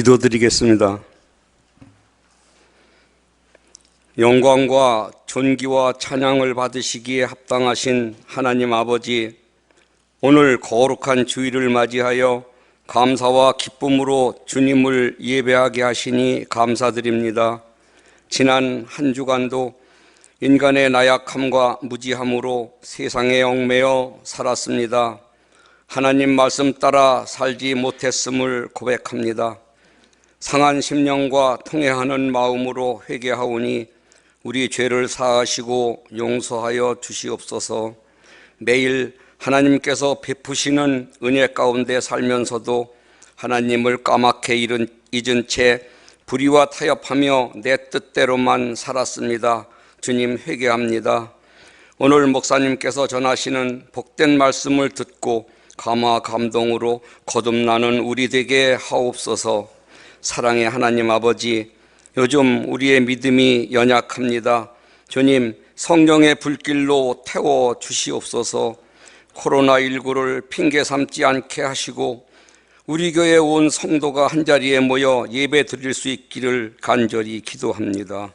기도드리겠습니다. 영광과 존귀와 찬양을 받으시기에 합당하신 하나님 아버지, 오늘 거룩한 주일을 맞이하여 감사와 기쁨으로 주님을 예배하게 하시니 감사드립니다. 지난 한 주간도 인간의 나약함과 무지함으로 세상에 얽매여 살았습니다. 하나님 말씀 따라 살지 못했음을 고백합니다. 상한 심령과 통회하는 마음으로 회개하오니 우리 죄를 사하시고 용서하여 주시옵소서. 매일 하나님께서 베푸시는 은혜 가운데 살면서도 하나님을 까맣게 잊은 채 불의와 타협하며 내 뜻대로만 살았습니다. 주님, 회개합니다. 오늘 목사님께서 전하시는 복된 말씀을 듣고 감화 감동으로 거듭나는 우리 되게 하옵소서. 사랑의 하나님 아버지, 요즘 우리의 믿음이 연약합니다. 주님, 성령의 불길로 태워 주시옵소서. 코로나19를 핑계 삼지 않게 하시고 우리 교회 온 성도가 한자리에 모여 예배 드릴 수 있기를 간절히 기도합니다.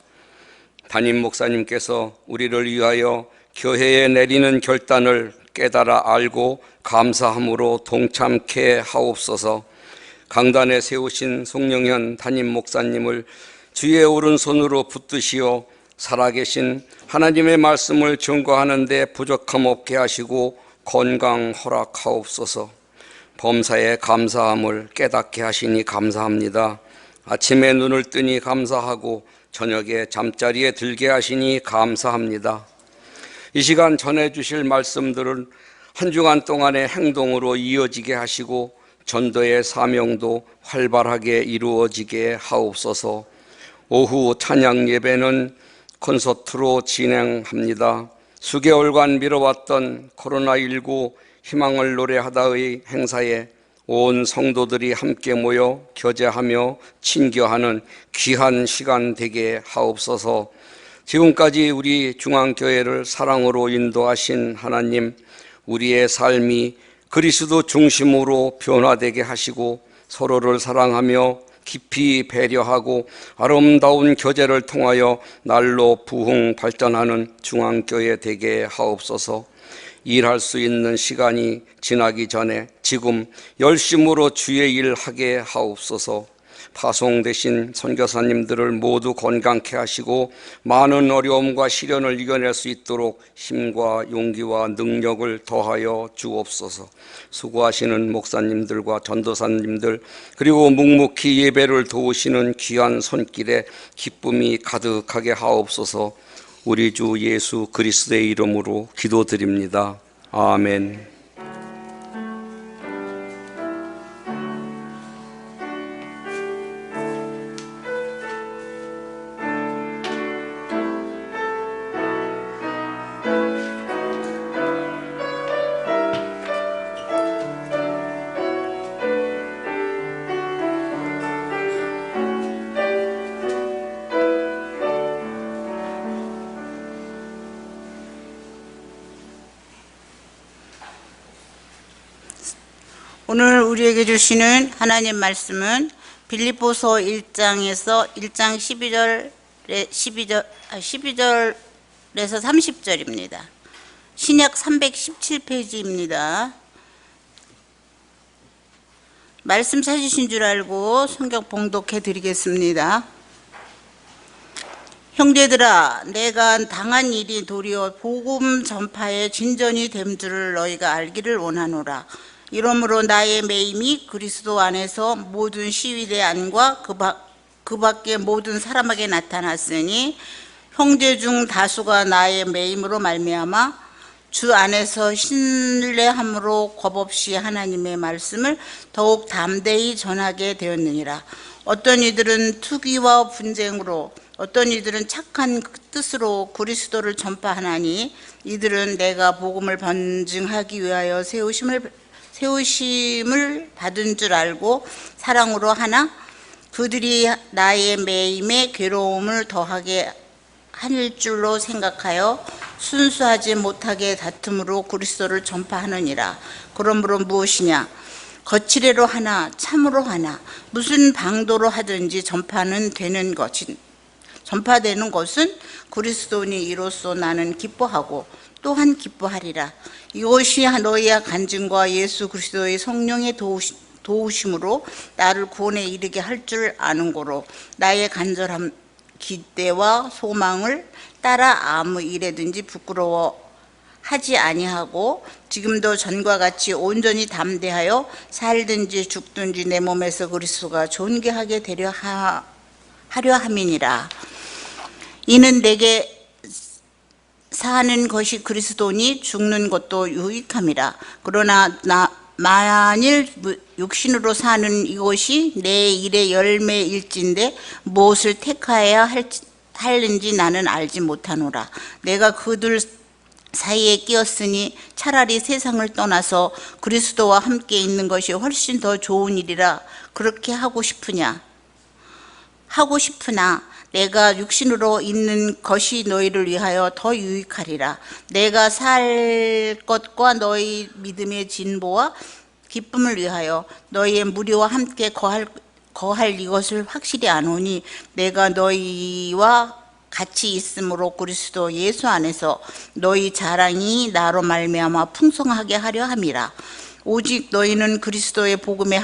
담임 목사님께서 우리를 위하여 교회에 내리는 결단을 깨달아 알고 감사함으로 동참케 하옵소서. 강단에 세우신 송영현 담임 목사님을 주의 오른손으로 붙드시어 살아계신 하나님의 말씀을 증거하는 데 부족함 없게 하시고 건강 허락하옵소서. 범사에 감사함을 깨닫게 하시니 감사합니다. 아침에 눈을 뜨니 감사하고 저녁에 잠자리에 들게 하시니 감사합니다. 이 시간 전해주실 말씀들은 한 주간 동안의 행동으로 이어지게 하시고 전도의 사명도 활발하게 이루어지게 하옵소서. 오후 찬양 예배는 콘서트로 진행합니다. 수개월간 미뤄왔던 코로나19 희망을 노래하다의 행사에 온 성도들이 함께 모여 교제하며 친교하는 귀한 시간 되게 하옵소서. 지금까지 우리 중앙교회를 사랑으로 인도하신 하나님, 우리의 삶이 그리스도 중심으로 변화되게 하시고 서로를 사랑하며 깊이 배려하고 아름다운 교제를 통하여 날로 부흥 발전하는 중앙교회 되게 하옵소서. 일할 수 있는 시간이 지나기 전에 지금 열심으로 주의 일 하게 하옵소서. 파송되신 선교사님들을 모두 건강케 하시고 많은 어려움과 시련을 이겨낼 수 있도록 힘과 용기와 능력을 더하여 주옵소서. 수고하시는 목사님들과 전도사님들, 그리고 묵묵히 예배를 도우시는 귀한 손길에 기쁨이 가득하게 하옵소서. 우리 주 예수 그리스도의 이름으로 기도드립니다. 아멘. 오늘 우리에게 주시는 하나님 말씀은 빌립보서 1장에서 1장 12절에서 30절입니다. 신약 317페이지입니다. 말씀 찾으신 줄 알고 성경 봉독해 드리겠습니다. 형제들아, 내가 당한 일이 도리어 복음 전파의 진전이 됨 줄을 너희가 알기를 원하노라. 이러므로 나의 매임이 그리스도 안에서 모든 시위대 안과 그 밖의 모든 사람에게 나타났으니 형제 중 다수가 나의 매임으로 말미암아 주 안에서 신뢰함으로 겁없이 하나님의 말씀을 더욱 담대히 전하게 되었느니라. 어떤 이들은 투기와 분쟁으로, 어떤 이들은 착한 뜻으로 그리스도를 전파하나니 이들은 내가 복음을 번증하기 위하여 세우심을 받은 줄 알고 사랑으로 하나 그들이 나의 매임에 괴로움을 더하게 할 줄로 생각하여 순수하지 못하게 다툼으로 그리스도를 전파하느니라. 그러므로 무엇이냐? 거칠애로 하나 참으로 하나 무슨 방도로 하든지 전파되는 것은 그리스도니 이로써 나는 기뻐하고 또한 기뻐하리라. 이것이 너희의 간증과 예수 그리스도의 성령의 도우심으로 나를 구원에 이르게 할 줄 아는 고로 나의 간절함 기대와 소망을 따라 아무 일에든지 부끄러워하지 아니하고 지금도 전과 같이 온전히 담대하여 살든지 죽든지 내 몸에서 그리스도가 존귀하게 되려 하려 함이니라. 이는 내게 사는 것이 그리스도니 죽는 것도 유익함이라. 그러나 만일 육신으로 사는 이것이 내 일의 열매일진데 무엇을 택하여야 하는지 나는 알지 못하노라. 내가 그들 사이에 끼었으니 차라리 세상을 떠나서 그리스도와 함께 있는 것이 훨씬 더 좋은 일이라 그렇게 하고 싶으나 내가 육신으로 있는 것이 너희를 위하여 더 유익하리라. 내가 살 것과 너희 믿음의 진보와 기쁨을 위하여 너희의 무리와 함께 거할 이것을 확실히 아노니 내가 너희와 같이 있으므로 그리스도 예수 안에서 너희 자랑이 나로 말미암아 풍성하게 하려 함이라. 오직 너희는 그리스도의 복음에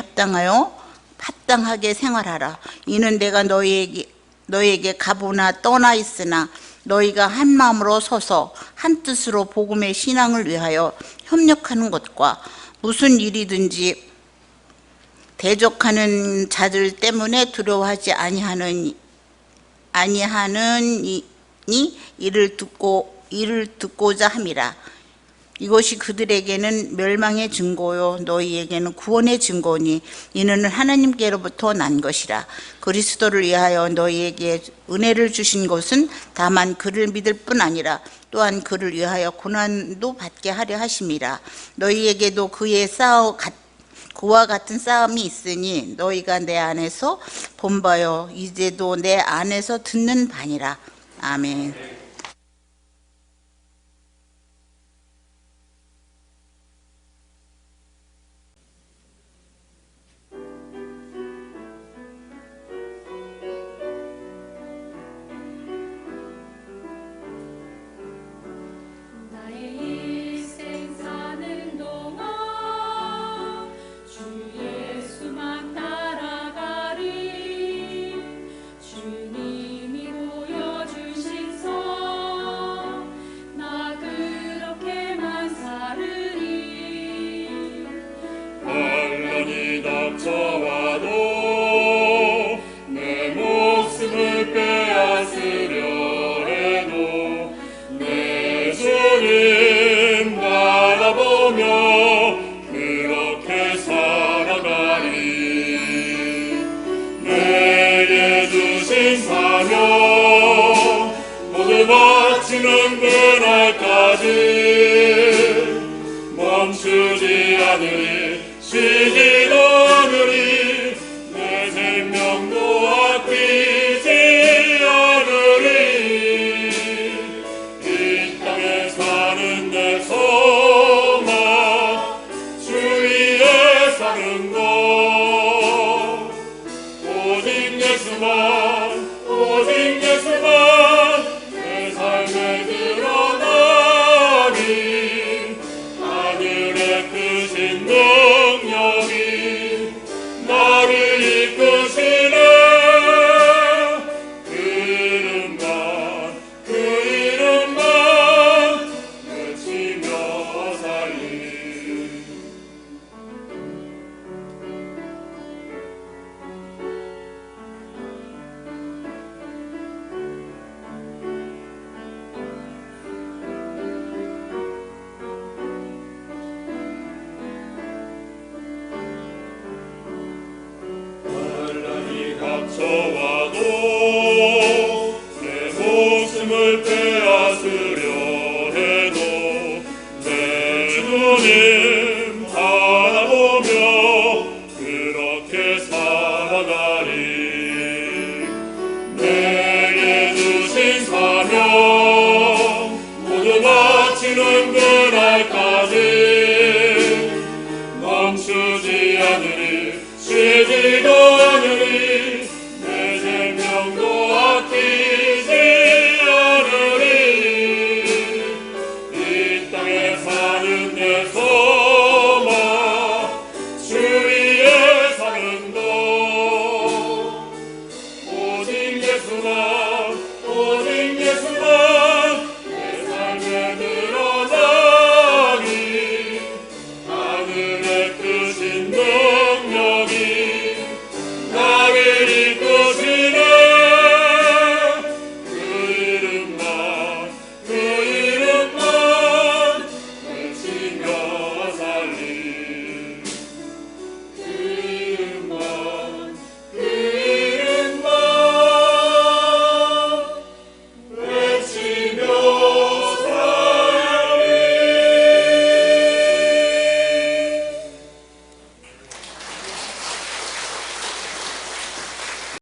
합당하게 생활하라. 이는 내가 너희에게 가보나 떠나 있으나 너희가 한 마음으로 서서 한 뜻으로 복음의 신앙을 위하여 협력하는 것과 무슨 일이든지 대적하는 자들 때문에 두려워하지 아니하는 이를 듣고자 함이라. 이것이 그들에게는 멸망의 증거요 너희에게는 구원의 증거니 이는 하나님께로부터 난 것이라. 그리스도를 위하여 너희에게 은혜를 주신 것은 다만 그를 믿을 뿐 아니라 또한 그를 위하여 고난도 받게 하려 하심이라. 너희에게도 그와 같은 싸움이 있으니 너희가 내 안에서 본바요 이제도 내 안에서 듣는 바니라. 아멘. 마치는 그날까지 멈추지 않으리 쉬지도 않으리 내 생명도 아끼지 않으리 이 땅에 사는 내 소망 주 위에 사는 것 오직 예수만 오직 예수만 삶에 드러나니 하늘의 크신 능력이 나를 이끄시네 그 이름만 외치며 살리 닥쳐와도 내 목숨을 빼앗으려 해도 내 주님 바라보며 그렇게 살아가리 내게 주신 사명 모두 마치는 그날까지 멈추지 않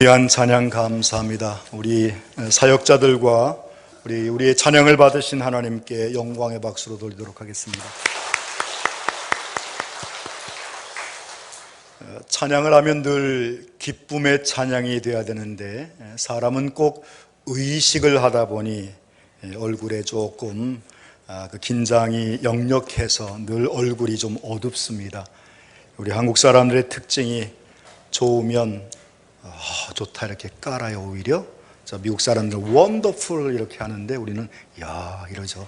귀한 찬양 감사합니다. 우리 사역자들과 우리의 찬양을 받으신 하나님께 영광의 박수로 돌리도록 하겠습니다. 찬양을 하면 늘 기쁨의 찬양이 되어야 되는데 사람은 꼭 의식을 하다 보니 얼굴에 조금 그 긴장이 역력해서 늘 얼굴이 좀 어둡습니다. 우리 한국 사람들의 특징이 좋으면 좋다 이렇게 깔아요. 오히려 미국 사람들 wonderful 이렇게 하는데 우리는 야 이러죠.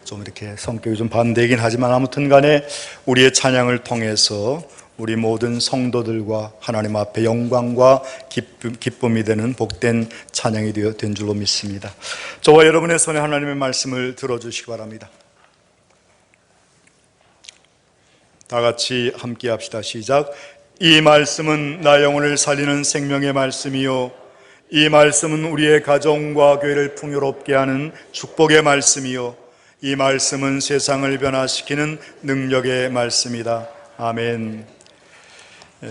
좀 이렇게 성격이 좀 반대이긴 하지만 아무튼 간에 우리의 찬양을 통해서 우리 모든 성도들과 하나님 앞에 영광과 기쁨이 되는 복된 찬양이 된 줄로 믿습니다. 저와 여러분의 손에 하나님의 말씀을 들어주시기 바랍니다. 다 같이 함께 합시다. 시작. 이 말씀은 나 영혼을 살리는 생명의 말씀이요 이 말씀은 우리의 가정과 교회를 풍요롭게 하는 축복의 말씀이요 이 말씀은 세상을 변화시키는 능력의 말씀이다. 아멘.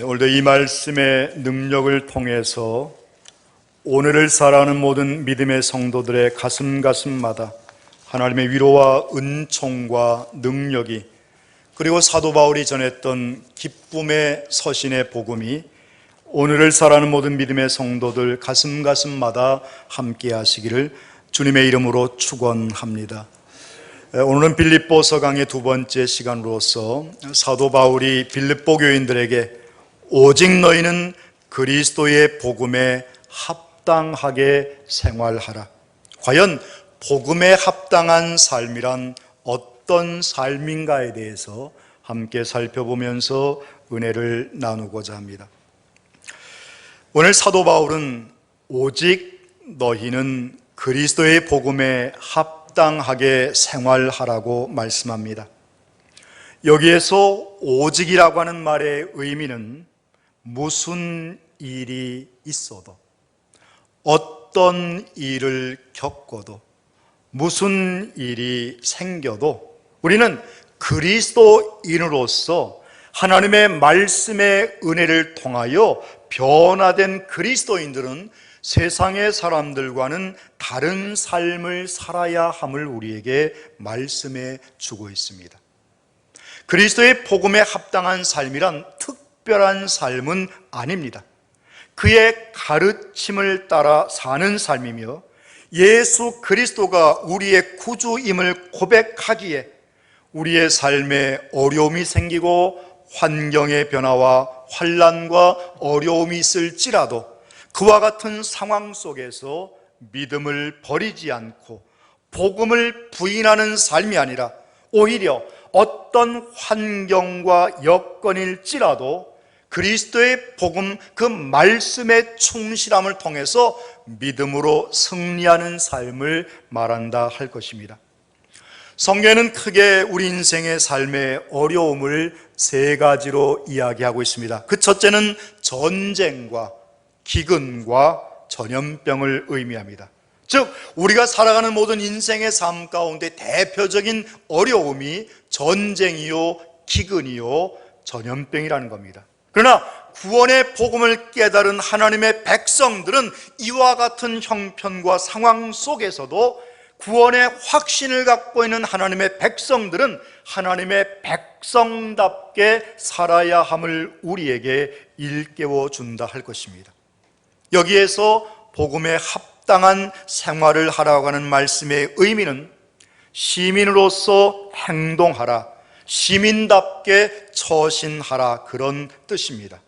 오늘도 이 말씀의 능력을 통해서 오늘을 살아가는 모든 믿음의 성도들의 가슴마다 하나님의 위로와 은총과 능력이 그리고 사도 바울이 전했던 기쁨의 서신의 복음이 오늘을 살아가는 모든 믿음의 성도들 가슴마다 함께 하시기를 주님의 이름으로 축원합니다. 오늘은 빌립보서 강의 두 번째 시간으로서 사도 바울이 빌립보 교인들에게 오직 너희는 그리스도의 복음에 합당하게 생활하라. 과연 복음에 합당한 삶이란 어떤 삶인가에 대해서 함께 살펴보면서 은혜를 나누고자 합니다. 오늘 사도 바울은 오직 너희는 그리스도의 복음에 합당하게 생활하라고 말씀합니다. 여기에서 오직이라고 하는 말의 의미는 무슨 일이 있어도, 어떤 일을 겪어도, 무슨 일이 생겨도 우리는 그리스도인으로서 하나님의 말씀의 은혜를 통하여 변화된 그리스도인들은 세상의 사람들과는 다른 삶을 살아야 함을 우리에게 말씀해 주고 있습니다. 그리스도의 복음에 합당한 삶이란 특별한 삶은 아닙니다. 그의 가르침을 따라 사는 삶이며 예수 그리스도가 우리의 구주임을 고백하기에 우리의 삶에 어려움이 생기고 환경의 변화와 환난과 어려움이 있을지라도 그와 같은 상황 속에서 믿음을 버리지 않고 복음을 부인하는 삶이 아니라 오히려 어떤 환경과 여건일지라도 그리스도의 복음 그 말씀의 충실함을 통해서 믿음으로 승리하는 삶을 말한다 할 것입니다. 성경에는 크게 우리 인생의 삶의 어려움을 세 가지로 이야기하고 있습니다. 그 첫째는 전쟁과 기근과 전염병을 의미합니다. 즉 우리가 살아가는 모든 인생의 삶 가운데 대표적인 어려움이 전쟁이요 기근이요 전염병이라는 겁니다. 그러나 구원의 복음을 깨달은 하나님의 백성들은 이와 같은 형편과 상황 속에서도 구원의 확신을 갖고 있는 하나님의 백성들은 하나님의 백성답게 살아야 함을 우리에게 일깨워 준다 할 것입니다. 여기에서 복음에 합당한 생활을 하라고 하는 말씀의 의미는 시민으로서 행동하라, 시민답게 처신하라 그런 뜻입니다.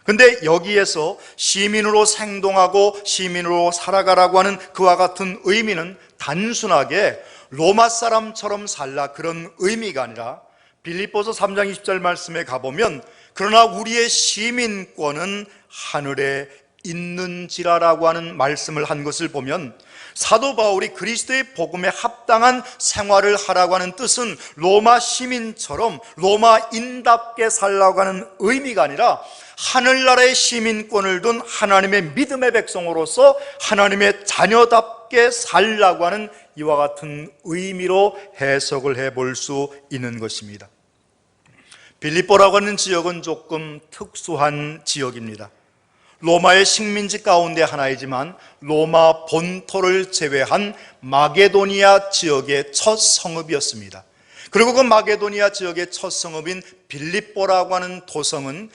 근데 여기에서 시민으로 행동하고 시민으로 살아가라고 하는 그와 같은 의미는 단순하게 로마 사람처럼 살라 그런 의미가 아니라 빌립보서 3장 20절 말씀에 가보면 그러나 우리의 시민권은 하늘에 있는지라라고 하는 말씀을 한 것을 보면 사도 바울이 그리스도의 복음에 합당한 생활을 하라고 하는 뜻은 로마 시민처럼 로마인답게 살라고 하는 의미가 아니라 하늘나라의 시민권을 둔 하나님의 믿음의 백성으로서 하나님의 자녀답게 살라고 하는 이와 같은 의미로 해석을 해볼 수 있는 것입니다. 빌립보라고 하는 지역은 조금 특수한 지역입니다. 로마의 식민지 가운데 하나이지만 로마 본토를 제외한 마게도니아 지역의 첫 성읍이었습니다. 그리고 그 마게도니아 지역의 첫 성읍인 빌립보라고 하는 도성은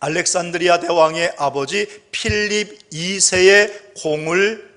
알렉산드리아 대왕의 아버지 필립 2세의 공을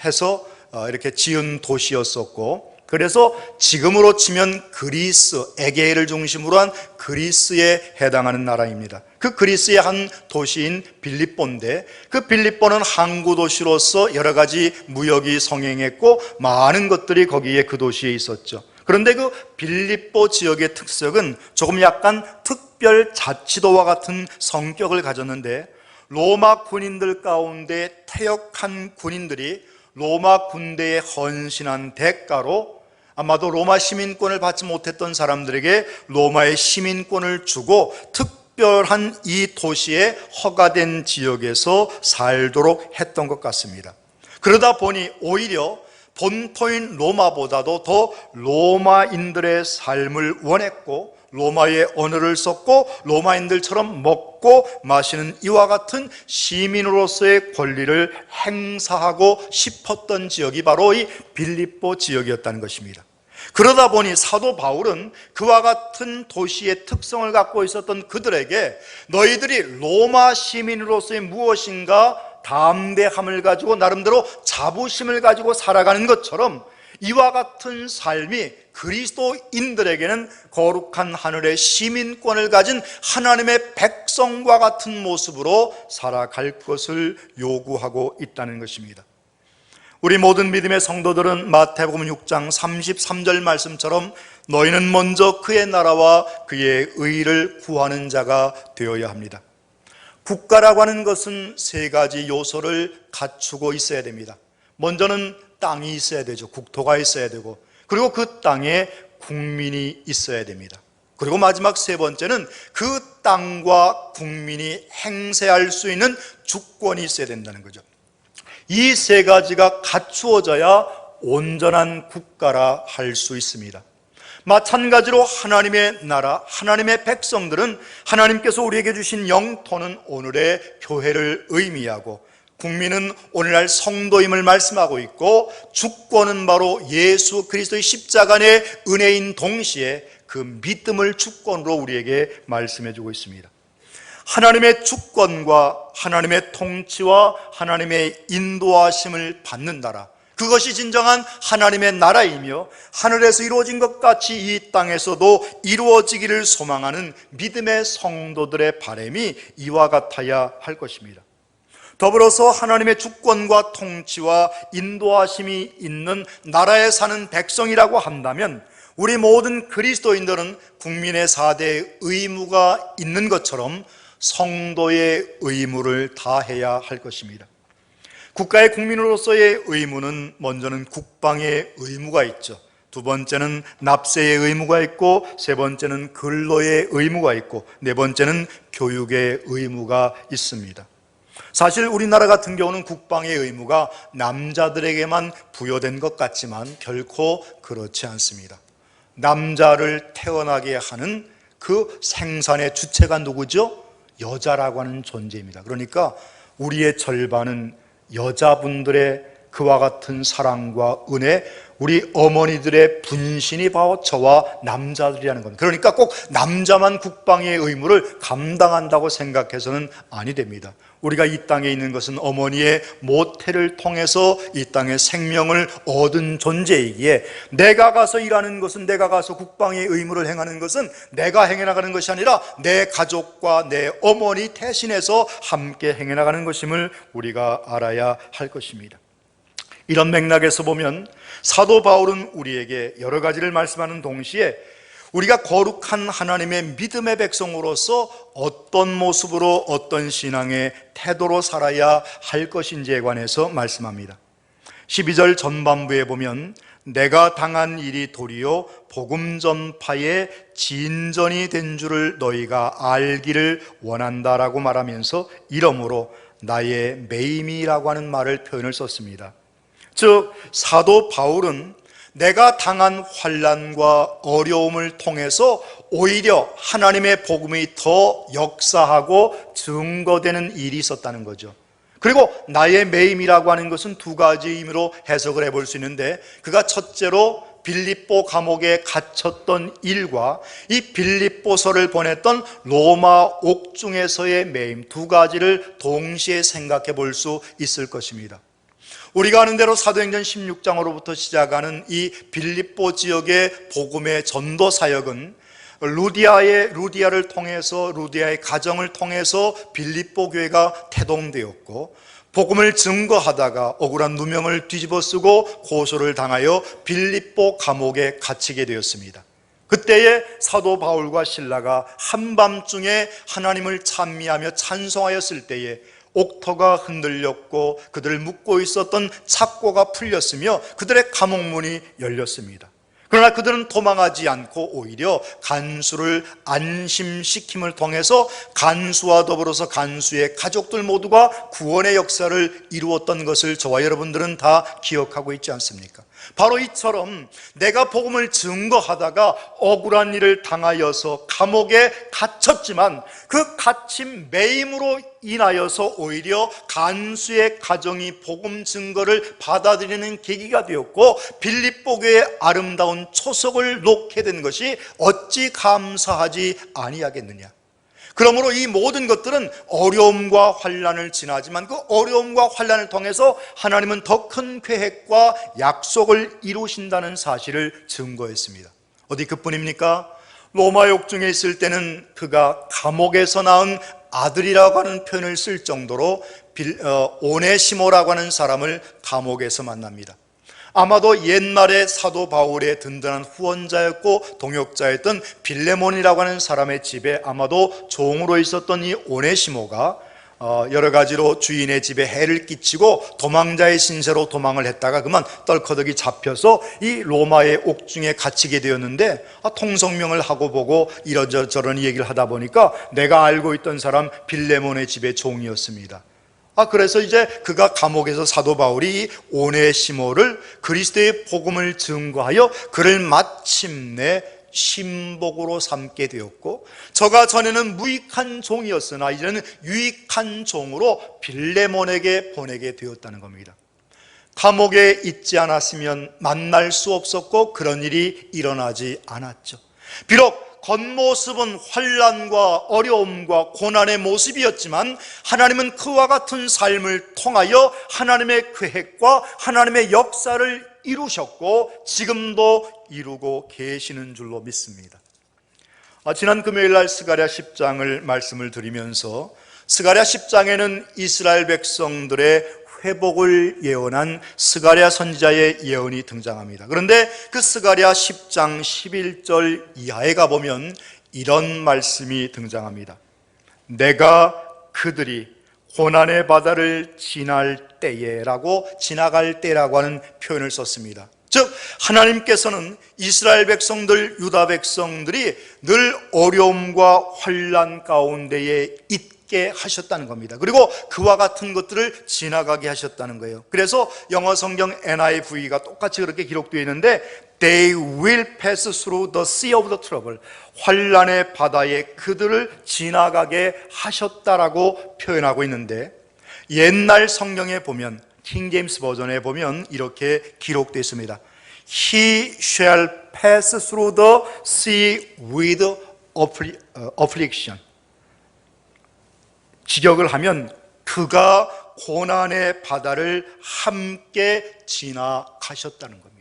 해서 이렇게 지은 도시였었고, 그래서 지금으로 치면 그리스, 에게해를 중심으로 한 그리스에 해당하는 나라입니다. 그 그리스의 한 도시인 빌립보인데, 그 빌립보는 항구 도시로서 여러 가지 무역이 성행했고 많은 것들이 거기에 그 도시에 있었죠. 그런데 그 빌립보 지역의 특색은 조금 약간 특별 자치도와 같은 성격을 가졌는데, 로마 군인들 가운데 퇴역한 군인들이 로마 군대에 헌신한 대가로 아마도 로마 시민권을 받지 못했던 사람들에게 로마의 시민권을 주고 특별한 이 도시에 허가된 지역에서 살도록 했던 것 같습니다. 그러다 보니 오히려 본토인 로마보다도 더 로마인들의 삶을 원했고, 로마의 언어를 썼고, 로마인들처럼 먹고 마시는 이와 같은 시민으로서의 권리를 행사하고 싶었던 지역이 바로 이 빌립보 지역이었다는 것입니다. 그러다 보니 사도 바울은 그와 같은 도시의 특성을 갖고 있었던 그들에게 너희들이 로마 시민으로서의 무엇인가 담대함을 가지고 나름대로 자부심을 가지고 살아가는 것처럼 이와 같은 삶이 그리스도인들에게는 거룩한 하늘의 시민권을 가진 하나님의 백성과 같은 모습으로 살아갈 것을 요구하고 있다는 것입니다. 우리 모든 믿음의 성도들은 마태복음 6장 33절 말씀처럼 너희는 먼저 그의 나라와 그의 의를 구하는 자가 되어야 합니다. 국가라고 하는 것은 세 가지 요소를 갖추고 있어야 됩니다. 먼저는 땅이 있어야 되죠. 국토가 있어야 되고, 그리고 그 땅에 국민이 있어야 됩니다. 그리고 마지막 세 번째는 그 땅과 국민이 행세할 수 있는 주권이 있어야 된다는 거죠. 이 세 가지가 갖추어져야 온전한 국가라 할 수 있습니다. 마찬가지로 하나님의 나라, 하나님의 백성들은 하나님께서 우리에게 주신 영토는 오늘의 교회를 의미하고, 국민은 오늘날 성도임을 말씀하고 있고, 주권은 바로 예수 그리스도의 십자가의 은혜인 동시에 그 믿음을 주권으로 우리에게 말씀해 주고 있습니다. 하나님의 주권과 하나님의 통치와 하나님의 인도하심을 받는 나라, 그것이 진정한 하나님의 나라이며 하늘에서 이루어진 것 같이 이 땅에서도 이루어지기를 소망하는 믿음의 성도들의 바람이 이와 같아야 할 것입니다. 더불어서 하나님의 주권과 통치와 인도하심이 있는 나라에 사는 백성이라고 한다면 우리 모든 그리스도인들은 국민의 4대 의무가 있는 것처럼 성도의 의무를 다해야 할 것입니다. 국가의 국민으로서의 의무는 먼저는 국방의 의무가 있죠. 두 번째는 납세의 의무가 있고, 세 번째는 근로의 의무가 있고, 네 번째는 교육의 의무가 있습니다. 사실 우리나라 같은 경우는 국방의 의무가 남자들에게만 부여된 것 같지만 결코 그렇지 않습니다. 남자를 태어나게 하는 그 생산의 주체가 누구죠? 여자라고 하는 존재입니다. 그러니까 우리의 절반은 여자분들의 그와 같은 사랑과 은혜, 우리 어머니들의 분신이 바로 저와 남자들이라는 겁니다. 그러니까 꼭 남자만 국방의 의무를 감당한다고 생각해서는 아니 됩니다. 우리가 이 땅에 있는 것은 어머니의 모태를 통해서 이 땅의 생명을 얻은 존재이기에, 내가 가서 일하는 것은, 내가 가서 국방의 의무를 행하는 것은 내가 행해나가는 것이 아니라 내 가족과 내 어머니 대신해서 함께 행해나가는 것임을 우리가 알아야 할 것입니다. 이런 맥락에서 보면 사도 바울은 우리에게 여러 가지를 말씀하는 동시에 우리가 거룩한 하나님의 믿음의 백성으로서 어떤 모습으로, 어떤 신앙의 태도로 살아야 할 것인지에 관해서 말씀합니다. 12절 전반부에 보면 내가 당한 일이 도리어 복음 전파의 진전이 된 줄을 너희가 알기를 원한다라고 말하면서 이러므로 나의 매임이라고 하는 표현을 썼습니다. 즉 사도 바울은 내가 당한 환난과 어려움을 통해서 오히려 하나님의 복음이 더 역사하고 증거되는 일이 있었다는 거죠. 그리고 나의 매임이라고 하는 것은 두 가지 의미로 해석을 해볼 수 있는데, 그가 첫째로 빌립보 감옥에 갇혔던 일과 이 빌립보서를 보냈던 로마 옥중에서의 매임, 두 가지를 동시에 생각해 볼 수 있을 것입니다. 우리가 아는 대로 사도행전 16장으로부터 시작하는 이 빌립보 지역의 복음의 전도 사역은 루디아를 통해서, 루디아의 가정을 통해서 빌립보 교회가 태동되었고, 복음을 증거하다가 억울한 누명을 뒤집어 쓰고 고소를 당하여 빌립보 감옥에 갇히게 되었습니다. 그때에 사도 바울과 실라가 한밤중에 하나님을 찬미하며 찬송하였을 때에 옥터가 흔들렸고 그들을 묶고 있었던 착고가 풀렸으며 그들의 감옥문이 열렸습니다. 그러나 그들은 도망하지 않고 오히려 간수를 안심시킴을 통해서 간수와 더불어서 간수의 가족들 모두가 구원의 역사를 이루었던 것을 저와 여러분들은 다 기억하고 있지 않습니까? 바로 이처럼 내가 복음을 증거하다가 억울한 일을 당하여서 감옥에 갇혔지만 그 갇힌 매임으로 인하여서 오히려 간수의 가정이 복음 증거를 받아들이는 계기가 되었고, 빌립보 교회의 아름다운 초석을 놓게 된 것이 어찌 감사하지 아니하겠느냐. 그러므로 이 모든 것들은 어려움과 환난을 지나지만 그 어려움과 환난을 통해서 하나님은 더 큰 계획과 약속을 이루신다는 사실을 증거했습니다. 어디 그뿐입니까? 로마 옥중에 있을 때는 그가 감옥에서 낳은 아들이라고 하는 표현을 쓸 정도로 오네시모라고 하는 사람을 감옥에서 만납니다. 아마도 옛날에 사도 바울의 든든한 후원자였고 동역자였던 빌레몬이라고 하는 사람의 집에 아마도 종으로 있었던 이 오네시모가 여러 가지로 주인의 집에 해를 끼치고 도망자의 신세로 도망을 했다가 그만 떨커덕이 잡혀서 이 로마의 옥중에 갇히게 되었는데, 통성명을 하고 보고 이러저런 얘기를 하다 보니까 내가 알고 있던 사람 빌레몬의 집의 종이었습니다. 그래서 이제 그가 감옥에서 사도 바울이 오네시모를 그리스도의 복음을 증거하여 그를 마침내 신복으로 삼게 되었고, 저가 전에는 무익한 종이었으나 이제는 유익한 종으로 빌레몬에게 보내게 되었다는 겁니다. 감옥에 있지 않았으면 만날 수 없었고 그런 일이 일어나지 않았죠. 비록 겉모습은 환난과 어려움과 고난의 모습이었지만 하나님은 그와 같은 삶을 통하여 하나님의 계획과 하나님의 역사를 이루셨고 지금도 이루고 계시는 줄로 믿습니다. 지난 금요일날 스가랴 10장을 말씀을 드리면서 스가랴 10장에는 이스라엘 백성들의 회복을 예언한 스가랴 선지자의 예언이 등장합니다. 그런데 그 스가랴 10장 11절 이하에 가보면 이런 말씀이 등장합니다. 내가 그들이 고난의 바다를 지날 때에 라고, 지나갈 때라고 하는 표현을 썼습니다. 즉 하나님께서는 이스라엘 백성들, 유다 백성들이 늘 어려움과 환난 가운데에 있게 하셨다는 겁니다. 그리고 그와 같은 것들을 지나가게 하셨다는 거예요. 그래서 영어 성경 NIV가 똑같이 그렇게 기록되어 있는데 They will pass through the sea of the trouble, 환난의 바다에 그들을 지나가게 하셨다라고 표현하고 있는데, 옛날 성경에 보면 킹 제임스 버전에 보면 이렇게 기록되어 있습니다. He shall pass through the sea with affliction. 직역을 하면 그가 고난의 바다를 함께 지나가셨다는 겁니다.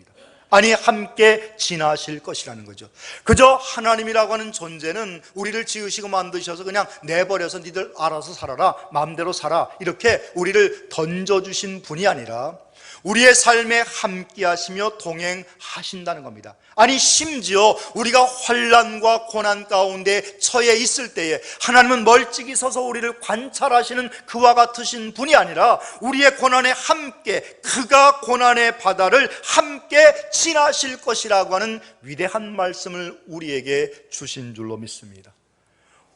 아니, 함께 지나실 것이라는 거죠. 그저 하나님이라고 하는 존재는 우리를 지으시고 만드셔서 그냥 내버려서 니들 알아서 살아라, 마음대로 살아, 이렇게 우리를 던져주신 분이 아니라 우리의 삶에 함께 하시며 동행하신다는 겁니다. 아니, 심지어 우리가 환난과 고난 가운데 처해 있을 때에 하나님은 멀찍이 서서 우리를 관찰하시는 그와 같으신 분이 아니라 우리의 고난에 함께, 그가 고난의 바다를 함께 지나실 것이라고 하는 위대한 말씀을 우리에게 주신 줄로 믿습니다.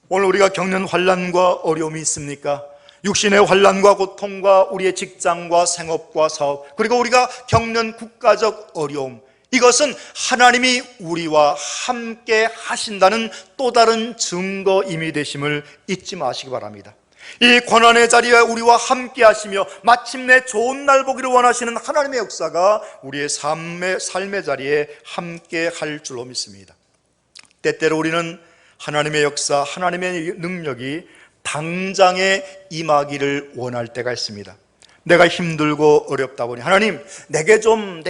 오늘 우리가 겪는 환난과 어려움이 있습니까? 육신의 환난과 고통과 우리의 직장과 생업과 사업, 그리고 우리가 겪는 국가적 어려움, 이것은 하나님이 우리와 함께 하신다는 또 다른 증거임이 되심을 잊지 마시기 바랍니다. 이 고난의 자리에 우리와 함께 하시며 마침내 좋은 날 보기를 원하시는 하나님의 역사가 우리의 삶의 자리에 함께 할 줄로 믿습니다. 때때로 우리는 하나님의 역사, 하나님의 능력이 당장에 임하기를 원할 때가 있습니다. 내가 힘들고 어렵다 보니 하나님 내게 좀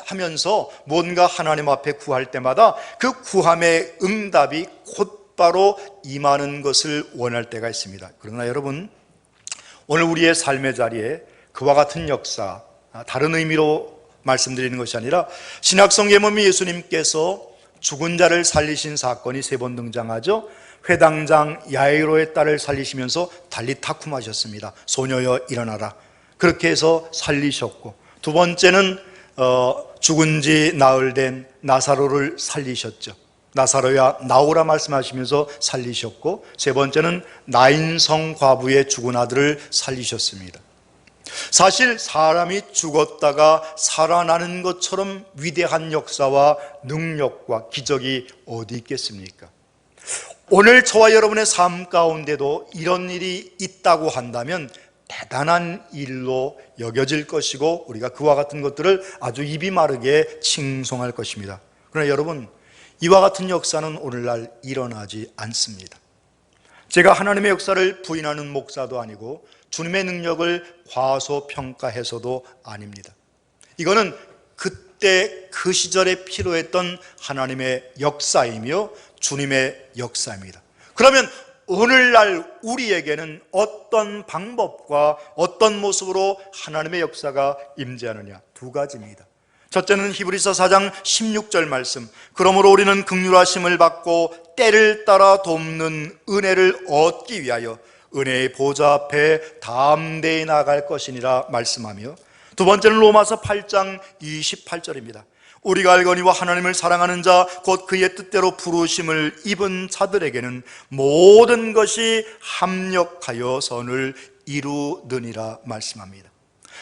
하면서 뭔가 하나님 앞에 구할 때마다 그 구함의 응답이 곧바로 임하는 것을 원할 때가 있습니다. 그러나 여러분, 오늘 우리의 삶의 자리에 그와 같은 역사, 다른 의미로 말씀드리는 것이 아니라 신약성 예문에 예수님께서 죽은 자를 살리신 사건이 3번 등장하죠. 회당장 야이로의 딸을 살리시면서 달리타쿰하셨습니다. 소녀여 일어나라. 그렇게 해서 살리셨고, 두 번째는 죽은 지 나흘 된 나사로를 살리셨죠. 나사로야 나오라 말씀하시면서 살리셨고, 세 번째는 나인성 과부의 죽은 아들을 살리셨습니다. 사실 사람이 죽었다가 살아나는 것처럼 위대한 역사와 능력과 기적이 어디 있겠습니까? 오늘 저와 여러분의 삶 가운데도 이런 일이 있다고 한다면 대단한 일로 여겨질 것이고 우리가 그와 같은 것들을 아주 입이 마르게 칭송할 것입니다. 그러나 여러분, 이와 같은 역사는 오늘날 일어나지 않습니다. 제가 하나님의 역사를 부인하는 목사도 아니고 주님의 능력을 과소평가해서도 아닙니다. 이거는 그때 그 시절에 필요했던 하나님의 역사이며 주님의 역사입니다. 그러면 오늘날 우리에게는 어떤 방법과 어떤 모습으로 하나님의 역사가 임재하느냐? 2가지입니다. 첫째는 히브리서 4장 16절 말씀, 그러므로 우리는 긍휼하심을 받고 때를 따라 돕는 은혜를 얻기 위하여 은혜의 보좌 앞에 담대히 나아갈 것이니라 말씀하며, 두 번째는 로마서 8장 28절입니다. 우리가 알거니와 하나님을 사랑하는 자 곧 그의 뜻대로 부르심을 입은 자들에게는 모든 것이 합력하여 선을 이루느니라 말씀합니다.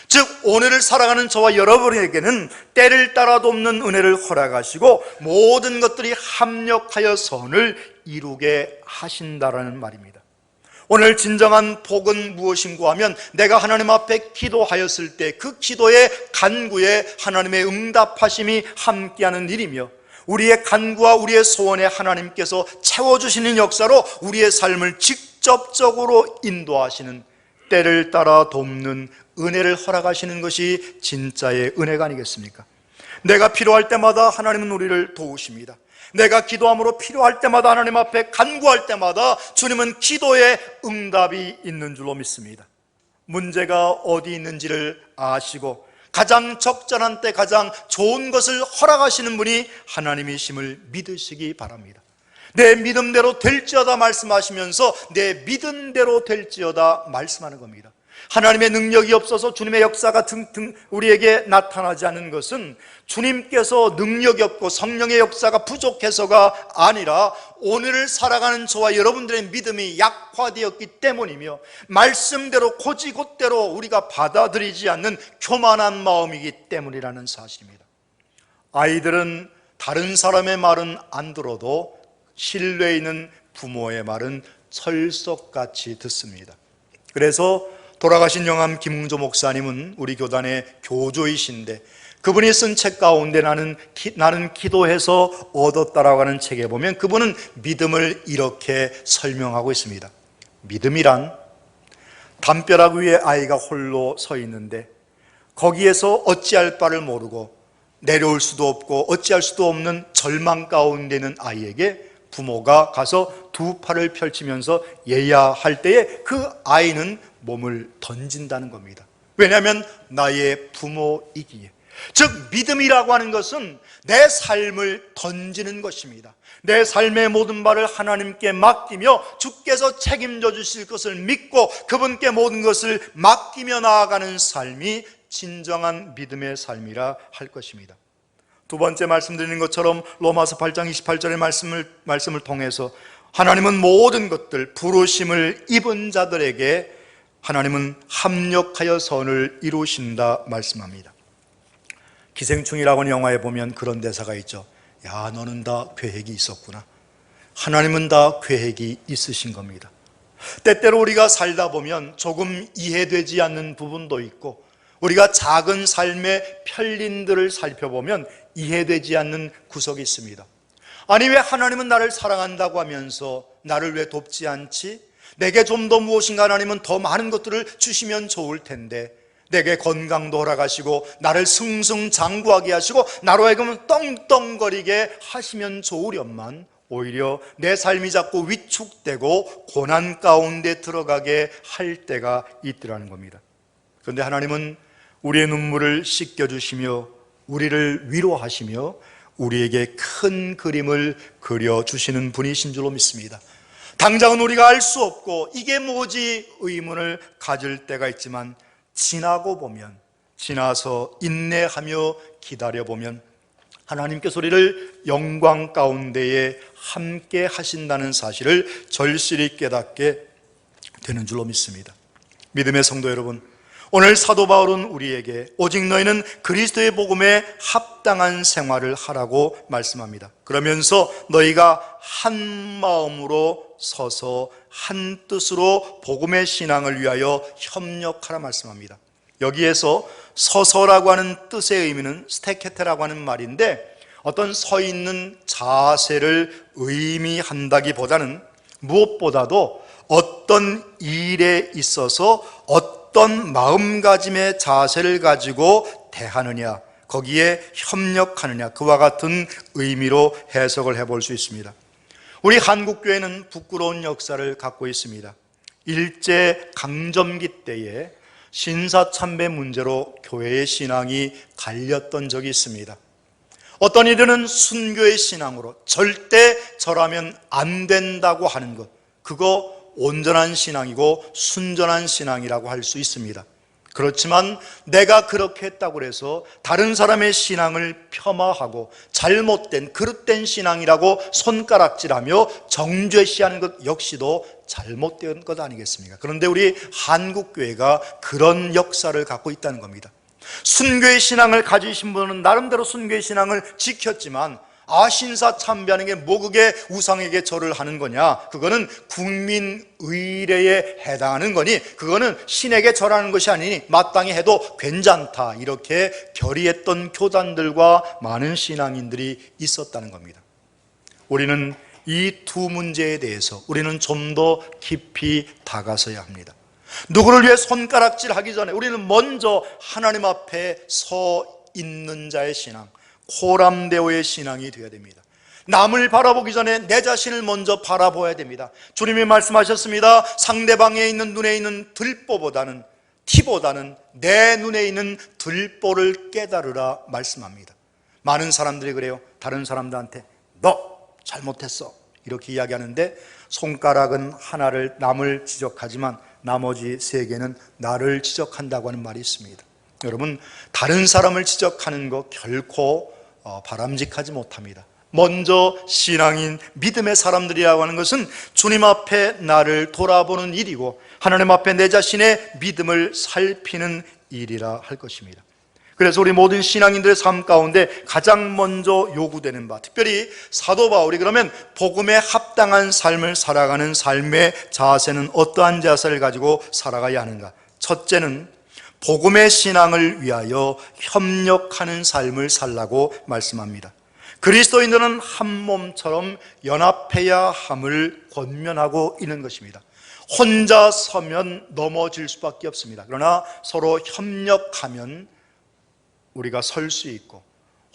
즉 오늘을 살아가는 저와 여러분에게는 때를 따라 돕는 은혜를 허락하시고 모든 것들이 합력하여 선을 이루게 하신다라는 말입니다. 오늘 진정한 복은 무엇인가 하면 내가 하나님 앞에 기도하였을 때 그 기도의 간구에 하나님의 응답하심이 함께하는 일이며, 우리의 간구와 우리의 소원에 하나님께서 채워주시는 역사로 우리의 삶을 직접적으로 인도하시는, 때를 따라 돕는 은혜를 허락하시는 것이 진짜의 은혜가 아니겠습니까? 내가 필요할 때마다 하나님은 우리를 도우십니다. 내가 기도함으로 필요할 때마다 하나님 앞에 간구할 때마다 주님은 기도에 응답이 있는 줄로 믿습니다. 문제가 어디 있는지를 아시고 가장 적절한 때 가장 좋은 것을 허락하시는 분이 하나님이심을 믿으시기 바랍니다. 내 믿음대로 될지어다 말씀하시면서 내 믿음대로 될지어다 말씀하는 겁니다. 하나님의 능력이 없어서 주님의 역사가 우리에게 나타나지 않는 것은 주님께서 능력이 없고 성령의 역사가 부족해서가 아니라 오늘을 살아가는 저와 여러분들의 믿음이 약화되었기 때문이며, 말씀대로 곧이곧대로 우리가 받아들이지 않는 교만한 마음이기 때문이라는 사실입니다. 아이들은 다른 사람의 말은 안 들어도 신뢰 있는 부모의 말은 철석같이 듣습니다. 그래서 돌아가신 영암 김웅조 목사님은 우리 교단의 교조이신데, 그분이 쓴 책 가운데 나는 기도해서 얻었다라고 하는 책에 보면 그분은 믿음을 이렇게 설명하고 있습니다. 믿음이란 담벼락 위에 아이가 홀로 서 있는데 거기에서 어찌할 바를 모르고 내려올 수도 없고 어찌할 수도 없는 절망 가운데 있는 아이에게 부모가 가서 2 팔을 펼치면서 얘야 할 때에 그 아이는 몸을 던진다는 겁니다. 왜냐하면 나의 부모이기에. 즉 믿음이라고 하는 것은 내 삶을 던지는 것입니다. 내 삶의 모든 바를 하나님께 맡기며 주께서 책임져 주실 것을 믿고 그분께 모든 것을 맡기며 나아가는 삶이 진정한 믿음의 삶이라 할 것입니다. 2번째 말씀드리는 것처럼 로마서 8장 28절의 말씀을 통해서 하나님은 모든 것들, 부르심을 입은 자들에게 하나님은 합력하여 선을 이루신다 말씀합니다. 기생충이라고 하는 영화에 보면 그런 대사가 있죠. 야, 너는 다 계획이 있었구나. 하나님은 다 계획이 있으신 겁니다. 때때로 우리가 살다 보면 조금 이해되지 않는 부분도 있고, 우리가 작은 삶의 편린들을 살펴보면 이해되지 않는 구석이 있습니다. 아니, 왜 하나님은 나를 사랑한다고 하면서 나를 왜 돕지 않지? 내게 좀 더 무엇인가 하나님은 더 많은 것들을 주시면 좋을 텐데, 내게 건강도 허락하시고 나를 승승장구하게 하시고 나로 하여금 떵떵거리게 하시면 좋으련만 오히려 내 삶이 자꾸 위축되고 고난 가운데 들어가게 할 때가 있더라는 겁니다. 그런데 하나님은 우리의 눈물을 씻겨주시며 우리를 위로하시며 우리에게 큰 그림을 그려주시는 분이신 줄로 믿습니다. 당장은 우리가 알 수 없고 이게 뭐지 의문을 가질 때가 있지만, 지나고 보면, 지나서 인내하며 기다려보면 하나님께서 우리를 영광 가운데에 함께 하신다는 사실을 절실히 깨닫게 되는 줄로 믿습니다. 믿음의 성도 여러분, 오늘 사도 바울은 우리에게 오직 너희는 그리스도의 복음에 합당한 생활을 하라고 말씀합니다. 그러면서 너희가 한 마음으로 서서 한 뜻으로 복음의 신앙을 위하여 협력하라 말씀합니다. 여기에서 서서라고 하는 뜻의 의미는 스테케테라고 하는 말인데, 어떤 서 있는 자세를 의미한다기보다는 무엇보다도 어떤 일에 있어서 어떤 마음가짐의 자세를 가지고 대하느냐, 거기에 협력하느냐, 그와 같은 의미로 해석을 해볼 수 있습니다. 우리 한국교회는 부끄러운 역사를 갖고 있습니다. 일제 강점기 때에 신사참배 문제로 교회의 신앙이 갈렸던 적이 있습니다. 어떤 이들은 순교의 신앙으로 절대 저라면 안 된다고 하는 것, 그거 온전한 신앙이고 순전한 신앙이라고 할 수 있습니다. 그렇지만 내가 그렇게 했다고 해서 다른 사람의 신앙을 폄하하고 잘못된 그릇된 신앙이라고 손가락질하며 정죄시하는 것 역시도 잘못된 것 아니겠습니까? 그런데 우리 한국교회가 그런 역사를 갖고 있다는 겁니다. 순교의 신앙을 가지신 분은 나름대로 순교의 신앙을 지켰지만, 신사 참배하는 게 뭐 그게 우상에게 절을 하는 거냐, 그거는 국민 의례에 해당하는 거니 그거는 신에게 절하는 것이 아니니 마땅히 해도 괜찮다, 이렇게 결의했던 교단들과 많은 신앙인들이 있었다는 겁니다. 우리는 이 두 문제에 대해서 우리는 좀 더 깊이 다가서야 합니다. 누구를 위해 손가락질하기 전에 우리는 먼저 하나님 앞에 서 있는 자의 신앙, 코람데오의 신앙이 되어야 됩니다. 남을 바라보기 전에 내 자신을 먼저 바라봐야 됩니다. 주님이 말씀하셨습니다. 상대방에 있는 눈에 있는 들보보다는, 티보다는 내 눈에 있는 들보를 깨달으라 말씀합니다. 많은 사람들이 그래요. 다른 사람들한테 너 잘못했어 이렇게 이야기하는데, 손가락은 하나를 남을 지적하지만 나머지 세 개는 나를 지적한다고 하는 말이 있습니다. 여러분, 다른 사람을 지적하는 것 결코 바람직하지 못합니다. 먼저 신앙인 믿음의 사람들이라고 하는 것은 주님 앞에 나를 돌아보는 일이고 하나님 앞에 내 자신의 믿음을 살피는 일이라 할 것입니다. 그래서 우리 모든 신앙인들의 삶 가운데 가장 먼저 요구되는 바, 특별히 사도 바울이 그러면 복음에 합당한 삶을 살아가는 삶의 자세는 어떠한 자세를 가지고 살아가야 하는가? 첫째는 복음의 신앙을 위하여 협력하는 삶을 살라고 말씀합니다. 그리스도인들은 한 몸처럼 연합해야 함을 권면하고 있는 것입니다. 혼자 서면 넘어질 수밖에 없습니다. 그러나 서로 협력하면 우리가 설 수 있고,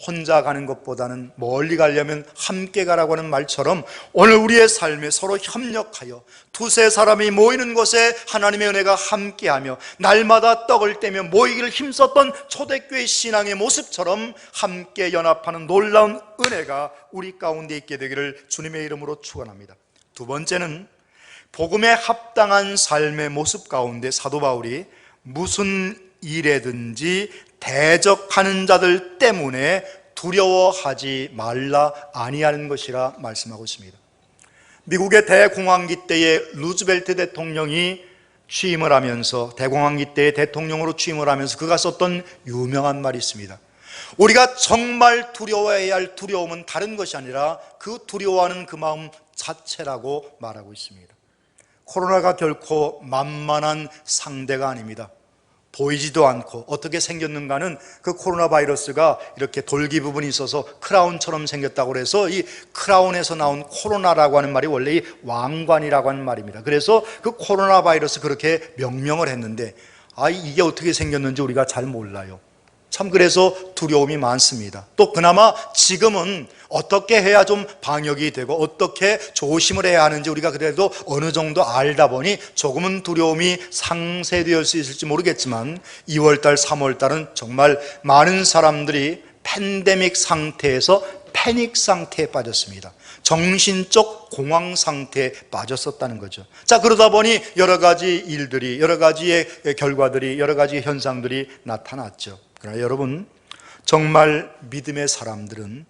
혼자 가는 것보다는 멀리 가려면 함께 가라고 하는 말처럼 오늘 우리의 삶에 서로 협력하여 두세 사람이 모이는 곳에 하나님의 은혜가 함께하며 날마다 떡을 떼며 모이기를 힘썼던 초대교회 신앙의 모습처럼 함께 연합하는 놀라운 은혜가 우리 가운데 있게 되기를 주님의 이름으로 축원합니다. 두 번째는 복음에 합당한 삶의 모습 가운데 사도 바울이 무슨 일에든지 대적하는 자들 때문에 두려워하지 말라 아니하는 것이라 말씀하고 있습니다. 미국의 대공황기 때에 루즈벨트 대통령이 취임을 하면서, 대공황기 때에 대통령으로 취임을 하면서 그가 썼던 유명한 말이 있습니다. 우리가 정말 두려워해야 할 두려움은 다른 것이 아니라 그 두려워하는 그 마음 자체라고 말하고 있습니다. 코로나가 결코 만만한 상대가 아닙니다. 보이지도 않고 어떻게 생겼는가는 그 코로나 바이러스가 이렇게 돌기 부분이 있어서 크라운처럼 생겼다고 해서 이 크라운에서 나온 코로나라고 하는 말이 원래 이 왕관이라고 하는 말입니다. 그래서 그 코로나 바이러스 그렇게 명명을 했는데 이게 어떻게 생겼는지 우리가 잘 몰라요. 참 그래서 두려움이 많습니다. 또 그나마 지금은 어떻게 해야 좀 방역이 되고 어떻게 조심을 해야 하는지 우리가 그래도 어느 정도 알다 보니 조금은 두려움이 상쇄될 수 있을지 모르겠지만 2월달, 3월달은 정말 많은 사람들이 팬데믹 상태에서 패닉 상태에 빠졌습니다. 정신적 공황 상태에 빠졌었다는 거죠. 자, 그러다 보니 여러 가지 일들이, 여러 가지의 결과들이, 여러 가지 현상들이 나타났죠. 그러나 여러분, 정말 믿음의 사람들은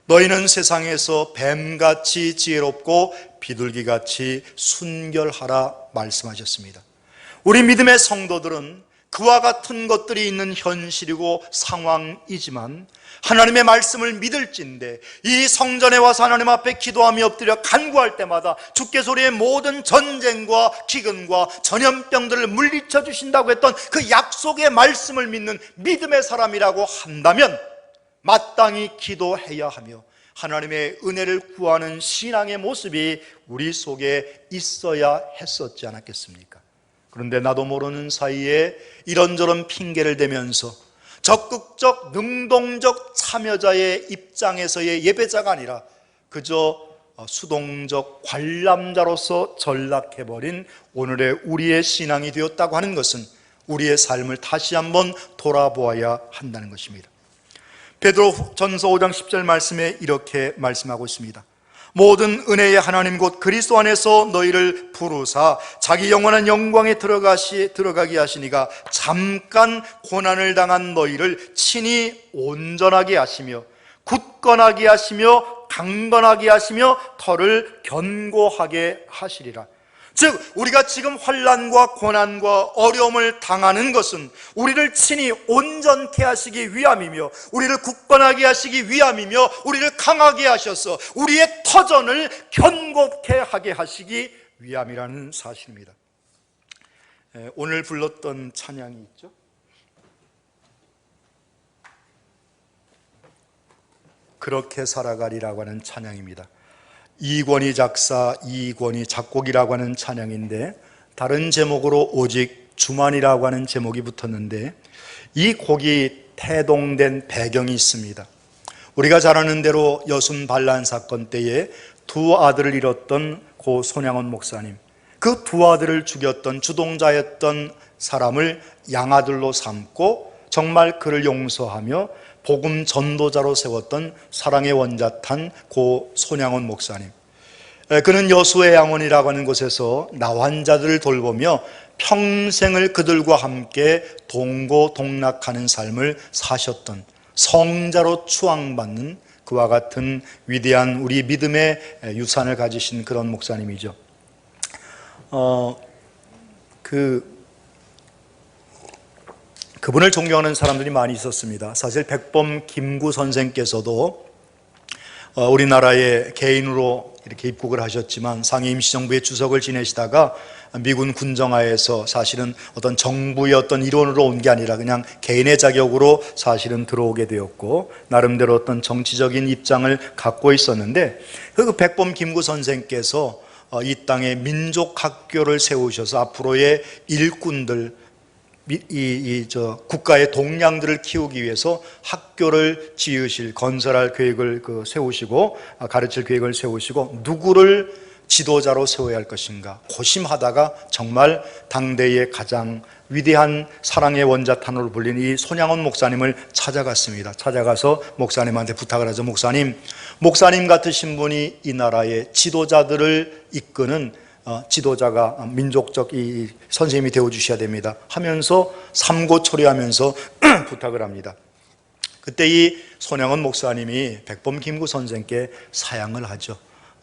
너희는 세상에서 뱀같이 지혜롭고 비둘기같이 순결하라 말씀하셨습니다. 우리 믿음의 성도들은 그와 같은 것들이 있는 현실이고 상황이지만 하나님의 말씀을 믿을진데 이 성전에 와서 하나님 앞에 기도하며 엎드려 간구할 때마다 주께서 우리의 모든 전쟁과 기근과 전염병들을 물리쳐 주신다고 했던 그 약속의 말씀을 믿는 믿음의 사람이라고 한다면 마땅히 기도해야 하며 하나님의 은혜를 구하는 신앙의 모습이 우리 속에 있어야 했었지 않았겠습니까? 그런데 나도 모르는 사이에 이런저런 핑계를 대면서 적극적 능동적 참여자의 입장에서의 예배자가 아니라 그저 수동적 관람자로서 전락해버린 오늘의 우리의 신앙이 되었다고 하는 것은 우리의 삶을 다시 한번 돌아보아야 한다는 것입니다. 베드로전서 5장 10절 말씀에 이렇게 말씀하고 있습니다. 모든 은혜의 하나님 곧 그리스도 안에서 너희를 부르사 자기 영원한 영광에 들어가게 하시니가 잠깐 고난을 당한 너희를 친히 온전하게 하시며 굳건하게 하시며 강건하게 하시며 터를 견고하게 하시리라. 즉 우리가 지금 환난과 고난과 어려움을 당하는 것은 우리를 친히 온전케 하시기 위함이며 우리를 굳건하게 하시기 위함이며 우리를 강하게 하셔서 우리의 터전을 견고케 하게 하시기 위함이라는 사실입니다. 오늘 불렀던 찬양이 있죠. 그렇게 살아가리라고 하는 찬양입니다. 이권희 작사, 이권희 작곡이라고 하는 찬양인데 다른 제목으로 오직 주만이라고 하는 제목이 붙었는데 이 곡이 태동된 배경이 있습니다. 우리가 잘 아는 대로 여순 반란 사건 때에 두 아들을 잃었던 고 손양원 목사님, 그 두 아들을 죽였던 주동자였던 사람을 양아들로 삼고 정말 그를 용서하며 복음 전도자로 세웠던 사랑의 원자탄 고 손양원 목사님. 그는 여수의 양원이라고 하는 곳에서 나환자들을 돌보며 평생을 그들과 함께 동고동락하는 삶을 사셨던 성자로 추앙받는 그와 같은 위대한 우리 믿음의 유산을 가지신 그런 목사님이죠. 그분을 존경하는 사람들이 많이 있었습니다. 사실 백범 김구 선생께서도 우리나라의 개인으로 이렇게 입국을 하셨지만 상해 임시정부의 주석을 지내시다가 미군 군정하에서 사실은 어떤 정부의 어떤 일원으로 온 게 아니라 그냥 개인의 자격으로 사실은 들어오게 되었고 나름대로 어떤 정치적인 입장을 갖고 있었는데 그 백범 김구 선생께서 이 땅에 민족학교를 세우셔서 앞으로의 일꾼들 국가의 동량들을 키우기 위해서 학교를 지으실 건설할 계획을 세우시고 가르칠 계획을 세우시고 누구를 지도자로 세워야 할 것인가 고심하다가 정말 당대의 가장 위대한 사랑의 원자탄으로 불린 이 손양원 목사님을 찾아갔습니다. 찾아가서 목사님한테 부탁을 하죠. 목사님 같으신 분이 이 나라의 지도자들을 이끄는 지도자가 민족적 이 선생님이 되어주셔야 됩니다 하면서 삼고초려하면서 부탁을 합니다. 그때 이 손양원 목사님이 백범 김구 선생께 사양을 하죠.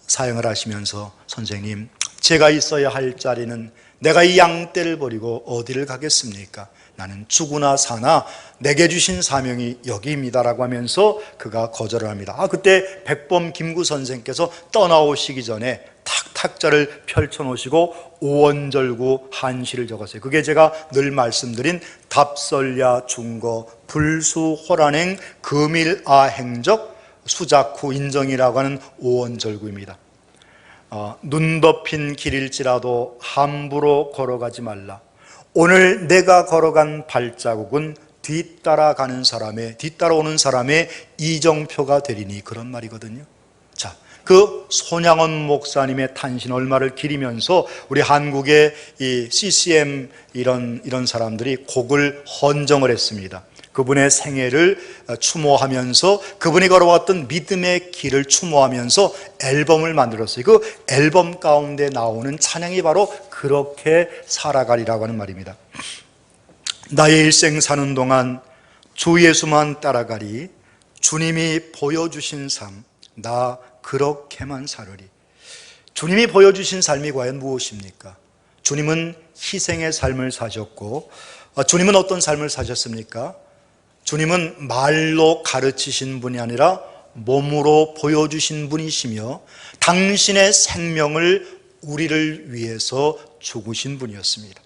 사양을 하시면서 선생님, 제가 있어야 할 자리는 내가 이 양떼를 버리고 어디를 가겠습니까? 나는 죽으나 사나 내게 주신 사명이 여기입니다라고 하면서 그가 거절을 합니다. 그때 백범 김구 선생께서 떠나오시기 전에 탁탁자를 펼쳐놓으시고 오원절구 한시를 적었어요. 그게 제가 늘 말씀드린 답설야 중거 불수호란행 금일아행적 수작후 인정이라고 하는 오원절구입니다. 눈 덮인 길일지라도 함부로 걸어가지 말라. 오늘 내가 걸어간 발자국은 뒤따라오는 사람의 이정표가 되리니, 그런 말이거든요. 자, 그 손양원 목사님의 탄신 얼마를 기리면서 우리 한국의 이 CCM 이런 사람들이 곡을 헌정을 했습니다. 그분의 생애를 추모하면서 그분이 걸어왔던 믿음의 길을 추모하면서 앨범을 만들었어요. 그 앨범 가운데 나오는 찬양이 바로 그렇게 살아가리라고 하는 말입니다. 나의 일생 사는 동안 주 예수만 따라가리. 주님이 보여주신 삶, 나 그렇게만 살으리. 주님이 보여주신 삶이 과연 무엇입니까? 주님은 희생의 삶을 사셨고, 주님은 어떤 삶을 사셨습니까? 주님은 말로 가르치신 분이 아니라 몸으로 보여주신 분이시며 당신의 생명을 우리를 위해서 죽으신 분이었습니다.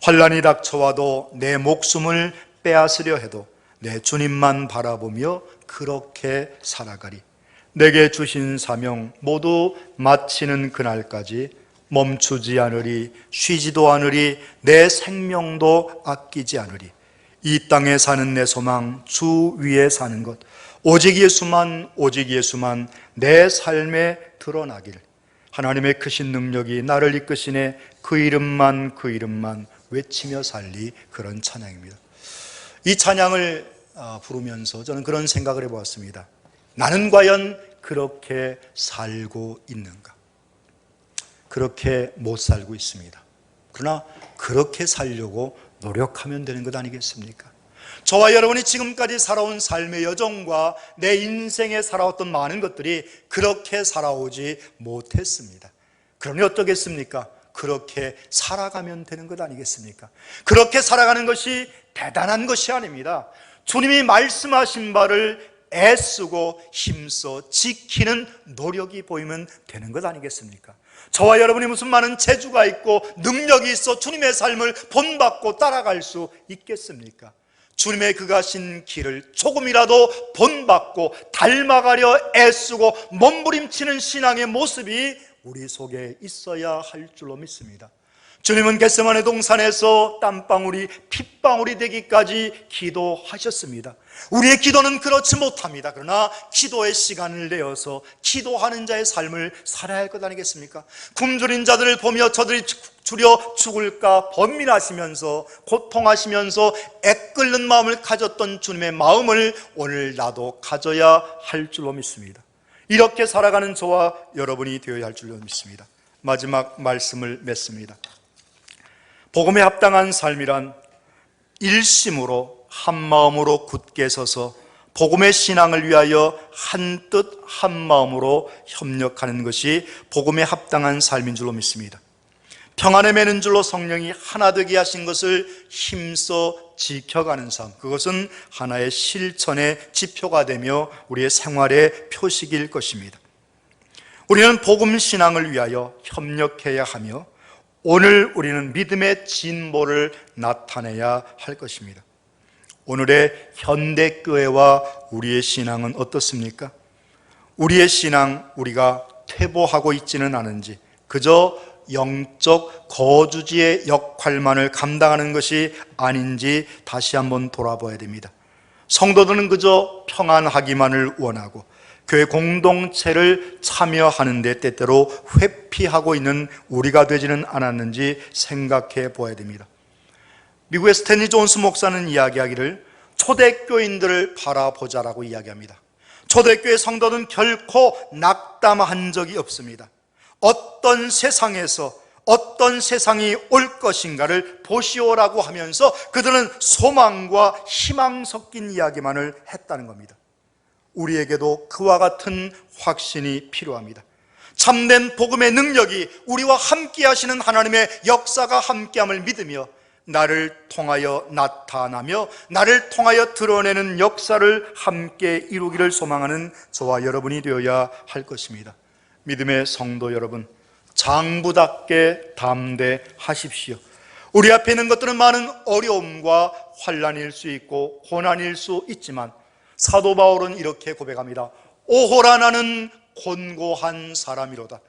환난이 닥쳐와도 내 목숨을 빼앗으려 해도 내 주님만 바라보며 그렇게 살아가리. 내게 주신 사명 모두 마치는 그날까지 멈추지 않으리, 쉬지도 않으리, 내 생명도 아끼지 않으리. 이 땅에 사는 내 소망, 주 위에 사는 것, 오직 예수만 내 삶에 드러나길. 하나님의 크신 능력이 나를 이끄시네. 그 이름만 외치며 살리. 그런 찬양입니다. 이 찬양을 부르면서 저는 그런 생각을 해보았습니다. 나는 과연 그렇게 살고 있는가? 그렇게 못 살고 있습니다. 그러나 그렇게 살려고 노력하면 되는 것 아니겠습니까? 저와 여러분이 지금까지 살아온 삶의 여정과 내 인생에 살아왔던 많은 것들이 그렇게 살아오지 못했습니다. 그러니 어떻겠습니까? 그렇게 살아가면 되는 것 아니겠습니까? 그렇게 살아가는 것이 대단한 것이 아닙니다. 주님이 말씀하신 바를 애쓰고 힘써 지키는 노력이 보이면 되는 것 아니겠습니까? 저와 여러분이 무슨 많은 재주가 있고 능력이 있어 주님의 삶을 본받고 따라갈 수 있겠습니까? 주님의 그 가신 길을 조금이라도 본받고 닮아가려 애쓰고 몸부림치는 신앙의 모습이 우리 속에 있어야 할 줄로 믿습니다. 주님은 겟세마네 동산에서 땀방울이 핏방울이 되기까지 기도하셨습니다. 우리의 기도는 그렇지 못합니다. 그러나 기도의 시간을 내어서 기도하는 자의 삶을 살아야 할 것 아니겠습니까? 굶주린 자들을 보며 저들이 줄여 죽을까 번민하시면서 고통하시면서 애끓는 마음을 가졌던 주님의 마음을 오늘 나도 가져야 할 줄로 믿습니다. 이렇게 살아가는 저와 여러분이 되어야 할 줄로 믿습니다. 마지막 말씀을 맺습니다. 복음에 합당한 삶이란 일심으로 한마음으로 굳게 서서 복음의 신앙을 위하여 한뜻 한마음으로 협력하는 것이 복음에 합당한 삶인 줄로 믿습니다. 평안에 매는 줄로 성령이 하나 되게 하신 것을 힘써 지켜가는 삶, 그것은 하나의 실천의 지표가 되며 우리의 생활의 표식일 것입니다. 우리는 복음 신앙을 위하여 협력해야 하며 오늘 우리는 믿음의 진보를 나타내야 할 것입니다. 오늘의 현대교회와 우리의 신앙은 어떻습니까? 우리의 신앙, 우리가 퇴보하고 있지는 않은지 그저 영적 거주지의 역할만을 감당하는 것이 아닌지 다시 한번 돌아봐야 됩니다. 성도들은 그저 평안하기만을 원하고 교회 공동체를 참여하는 데 때때로 회피하고 있는 우리가 되지는 않았는지 생각해 보아야 됩니다. 미국의 스탠리 존스 목사는 이야기하기를 초대교인들을 바라보자라고 이야기합니다. 초대교회 성도는 결코 낙담한 적이 없습니다. 어떤 세상에서 어떤 세상이 올 것인가를 보시오라고 하면서 그들은 소망과 희망 섞인 이야기만을 했다는 겁니다. 우리에게도 그와 같은 확신이 필요합니다. 참된 복음의 능력이 우리와 함께 하시는 하나님의 역사가 함께함을 믿으며 나를 통하여 나타나며 나를 통하여 드러내는 역사를 함께 이루기를 소망하는 저와 여러분이 되어야 할 것입니다. 믿음의 성도 여러분, 장부답게 담대하십시오. 우리 앞에 있는 것들은 많은 어려움과 환난일 수 있고 고난일 수 있지만 사도 바울은 이렇게 고백합니다. 오호라 나는 곤고한 사람이로다.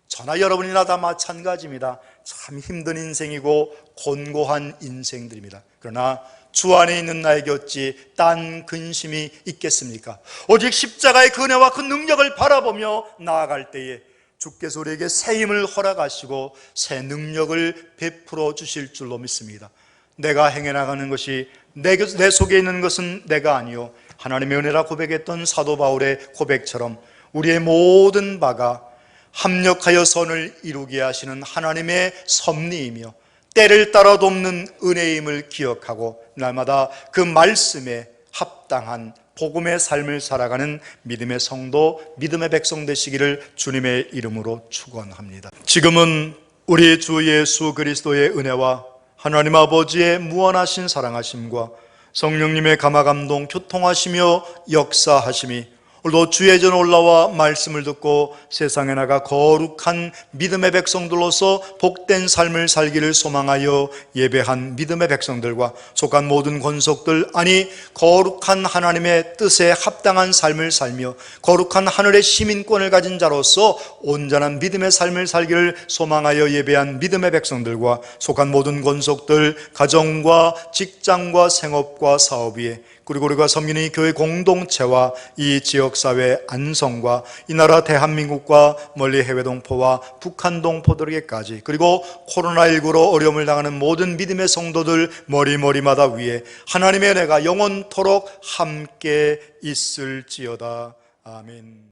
저나 여러분이나 다 마찬가지입니다. 참 힘든 인생이고 곤고한 인생들입니다. 그러나 주 안에 있는 나에게 어찌 딴 근심이 있겠습니까? 오직 십자가의 은혜와 그 능력을 바라보며 나아갈 때에 주께서 우리에게 새 힘을 허락하시고 새 능력을 베풀어 주실 줄로 믿습니다. 내가 행해 나가는 것이 내 속에 있는 것은 내가 아니요 하나님의 은혜라 고백했던 사도 바울의 고백처럼 우리의 모든 바가 합력하여 선을 이루게 하시는 하나님의 섭리이며 때를 따라 돕는 은혜임을 기억하고 날마다 그 말씀에 합당한 복음의 삶을 살아가는 믿음의 성도, 믿음의 백성 되시기를 주님의 이름으로 축원합니다. 지금은 우리 주 예수 그리스도의 은혜와 하나님 아버지의 무한하신 사랑하심과 성령님의 감화감동 교통하시며 역사하심이 오늘도 주의 전 올라와 말씀을 듣고 세상에 나가 거룩한 믿음의 백성들로서 복된 삶을 살기를 소망하여 예배한 믿음의 백성들과 속한 모든 권속들, 아니 거룩한 하나님의 뜻에 합당한 삶을 살며 거룩한 하늘의 시민권을 가진 자로서 온전한 믿음의 삶을 살기를 소망하여 예배한 믿음의 백성들과 속한 모든 권속들, 가정과 직장과 생업과 사업 위에 그리고 우리가 섬기는 이 교회 공동체와 이 지역사회 안성과 이 나라 대한민국과 멀리 해외 동포와 북한 동포들에게까지 그리고 코로나19로 어려움을 당하는 모든 믿음의 성도들 머리마다 위에 하나님의 은혜가 영원토록 함께 있을지어다. 아멘.